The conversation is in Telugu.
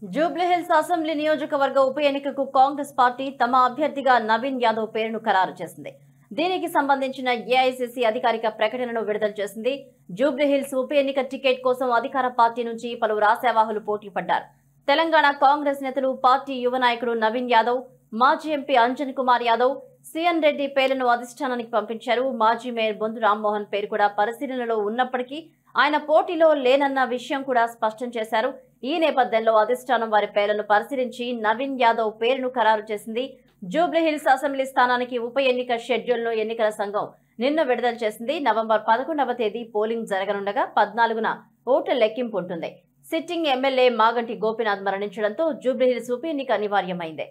జూబ్లీహిల్స్ అసెంబ్లీ నియోజకవర్గ ఉప ఎన్నికకు కాంగ్రెస్ పార్టీ తమ అభ్యర్థిగా నవీన్ యాదవ్ పేరును ఖరారు చేసింది. దీనికి సంబంధించిన ఏఐసీసీ అధికారిక ప్రకటనను విడుదల చేసింది. జూబ్లీహిల్స్ ఉప ఎన్నిక టికెట్ కోసం అధికార పార్టీ నుంచి పలువురు ఆశావాహులు పోటీ పడ్డారు. తెలంగాణ కాంగ్రెస్ నేతలు పార్టీ యువ నాయకుడు నవీన్ యాదవ్, మాజీ ఎంపీ అంజన్ కుమార్ యాదవ్, సిఎన్ రెడ్డి పేర్లను అధిష్టానానికి పంపించారు. మాజీ మేయర్ బొందు రామ్మోహన్ పేరు కూడా పరిశీలనలో ఉన్నప్పటికీ ఆయన పోటీలో లేనన్న విషయం కూడా స్పష్టం చేశారు. ఈ నేపథ్యంలో అధిష్టానం వారి పేర్లను పరిశీలించి నవీన్ యాదవ్ పేరును ఖరారు చేసింది. జూబ్లీహిల్స్ అసెంబ్లీ స్థానానికి ఉప ఎన్నిక షెడ్యూల్ను ఎన్నికల సంఘం నిన్న విడుదల చేసింది. నవంబర్ 11వ తేదీ పోలింగ్ జరగనుండగా 14న ఓట్ల లెక్కింపు ఉంటుంది. సిట్టింగ్ ఎమ్మెల్యే మాగంటి గోపీనాథ్ మరణించడంతో జూబ్లీహిల్స్ ఉప ఎన్నిక అనివార్యమైంది.